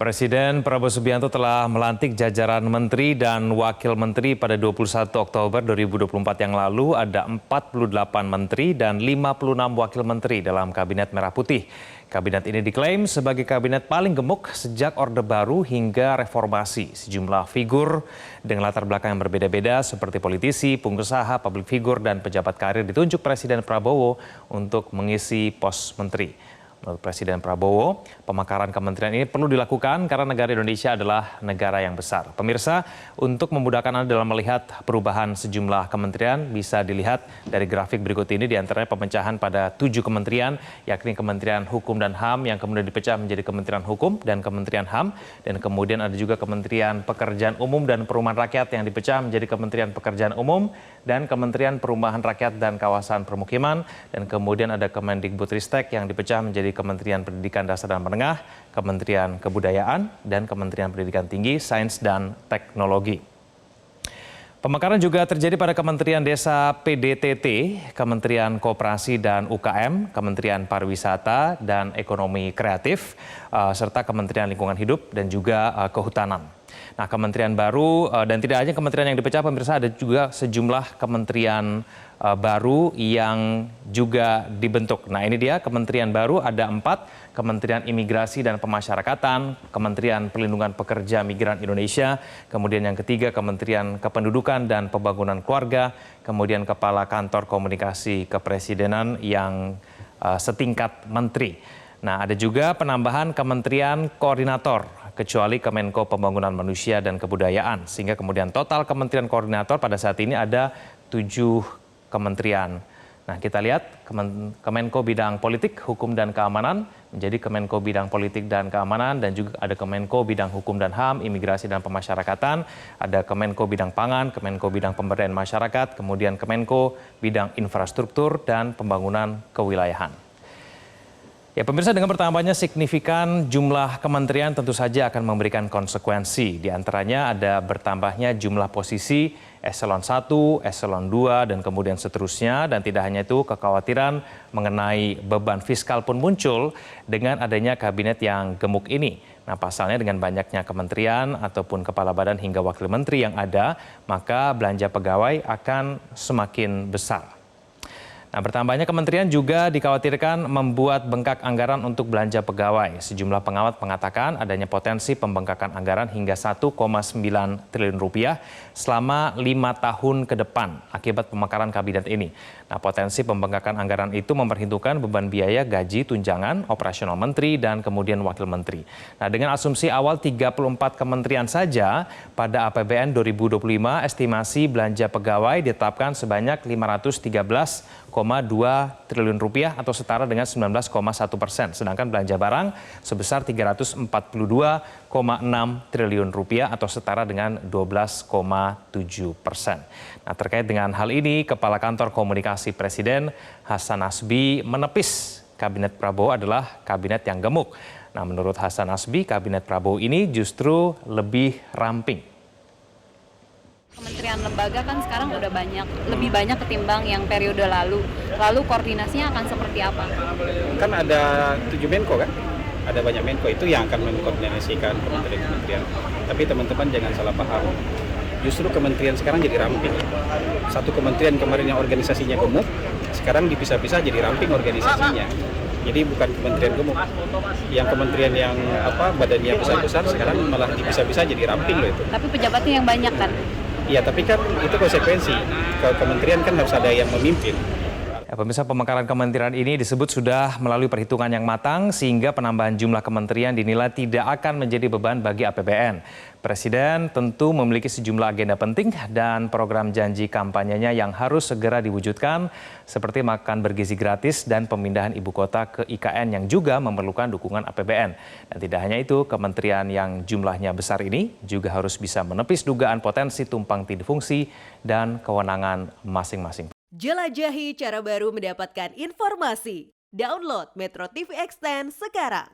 Presiden Prabowo Subianto telah melantik jajaran menteri dan wakil menteri pada 21 Oktober 2024 yang lalu. Ada 48 menteri dan 56 wakil menteri dalam Kabinet Merah Putih. Kabinet ini diklaim sebagai kabinet paling gemuk sejak Orde Baru hingga reformasi. Sejumlah figur dengan latar belakang yang berbeda-beda seperti politisi, pengusaha, publik figur, dan pejabat karir ditunjuk Presiden Prabowo untuk mengisi pos menteri. Menurut Presiden Prabowo, pemekaran kementerian ini perlu dilakukan karena negara Indonesia adalah negara yang besar. Pemirsa, untuk memudahkan Anda dalam melihat perubahan sejumlah kementerian, bisa dilihat dari grafik berikut ini, diantaranya pemecahan pada 7 kementerian, yakni Kementerian Hukum dan HAM yang kemudian dipecah menjadi Kementerian Hukum dan Kementerian HAM, dan kemudian ada juga Kementerian Pekerjaan Umum dan Perumahan Rakyat yang dipecah menjadi Kementerian Pekerjaan Umum dan Kementerian Perumahan Rakyat dan Kawasan Permukiman, dan kemudian ada Kemendikbudristek yang dipecah menjadi Kementerian Pendidikan Dasar dan Menengah, Kementerian Kebudayaan, dan Kementerian Pendidikan Tinggi, Sains dan Teknologi. Pemekaran juga terjadi pada Kementerian Desa PDTT, Kementerian Koperasi dan UKM, Kementerian Pariwisata dan Ekonomi Kreatif, serta Kementerian Lingkungan Hidup dan juga Kehutanan. Nah, kementerian baru dan tidak hanya kementerian yang dipecah, pemirsa, ada juga sejumlah kementerian baru yang juga dibentuk. Nah, ini dia kementerian baru, ada 4, Kementerian Imigrasi dan Pemasyarakatan, Kementerian Perlindungan Pekerja Migran Indonesia, kemudian yang ketiga Kementerian Kependudukan dan Pembangunan Keluarga, kemudian Kepala Kantor Komunikasi Kepresidenan yang setingkat menteri. Nah, ada juga penambahan kementerian koordinator, kecuali Kemenko Pembangunan Manusia dan Kebudayaan, sehingga kemudian total kementerian koordinator pada saat ini ada 7 kementerian. Nah, kita lihat Kemenko Bidang Politik, Hukum dan Keamanan menjadi Kemenko Bidang Politik dan Keamanan, dan juga ada Kemenko Bidang Hukum dan HAM, Imigrasi dan Pemasyarakatan, ada Kemenko Bidang Pangan, Kemenko Bidang Pemberdayaan Masyarakat, kemudian Kemenko Bidang Infrastruktur dan Pembangunan Kewilayahan. Ya, pemirsa, dengan bertambahnya signifikan jumlah kementerian tentu saja akan memberikan konsekuensi. Di antaranya ada bertambahnya jumlah posisi eselon 1, eselon 2, dan kemudian seterusnya. Dan tidak hanya itu, kekhawatiran mengenai beban fiskal pun muncul dengan adanya kabinet yang gemuk ini. Nah, pasalnya dengan banyaknya kementerian ataupun kepala badan hingga wakil menteri yang ada, maka belanja pegawai akan semakin besar. Nah, bertambahnya kementerian juga dikhawatirkan membuat bengkak anggaran untuk belanja pegawai. Sejumlah pengamat mengatakan adanya potensi pembengkakan anggaran hingga 1,9 triliun rupiah selama 5 tahun ke depan akibat pemekaran kabinet ini. Nah, potensi pembengkakan anggaran itu memperhitungkan beban biaya gaji, tunjangan, operasional menteri, dan kemudian wakil menteri. Nah, dengan asumsi awal 34 kementerian saja, pada APBN 2025 estimasi belanja pegawai ditetapkan sebanyak 513,2 triliun rupiah atau setara dengan 19,1%. Sedangkan belanja barang sebesar 342,6 triliun rupiah atau setara dengan 12,7%. Nah, terkait dengan hal ini, Kepala Kantor Komunikasi Presiden Hasan Nasbi menepis Kabinet Prabowo adalah kabinet yang gemuk. Nah, menurut Hasan Nasbi, Kabinet Prabowo ini justru lebih ramping. Kementerian lembaga kan sekarang udah lebih banyak ketimbang yang periode lalu. Lalu koordinasinya akan seperti apa? Kan ada 7 Menko kan? Ada banyak Menko itu yang akan mengkoordinasikan kementerian-kementerian. Tapi teman-teman jangan salah paham. Justru kementerian sekarang jadi ramping. Satu kementerian kemarin yang organisasinya gemuk, sekarang dipisah-pisah jadi ramping organisasinya. Jadi bukan kementerian gemuk. Yang kementerian yang badannya besar-besar sekarang malah dipisah-pisah jadi ramping loh itu. Tapi pejabatnya yang banyak kan? Iya, tapi kan itu konsekuensi. Kalau kementerian kan harus ada yang memimpin. Ya, pemirsa, pemekaran kementerian ini disebut sudah melalui perhitungan yang matang sehingga penambahan jumlah kementerian dinilai tidak akan menjadi beban bagi APBN. Presiden tentu memiliki sejumlah agenda penting dan program janji kampanyenya yang harus segera diwujudkan seperti makan bergizi gratis dan pemindahan ibu kota ke IKN yang juga memerlukan dukungan APBN. Dan tidak hanya itu, kementerian yang jumlahnya besar ini juga harus bisa menepis dugaan potensi tumpang tindih fungsi dan kewenangan masing-masing. Jelajahi cara baru mendapatkan informasi. Download Metro TV Extend sekarang.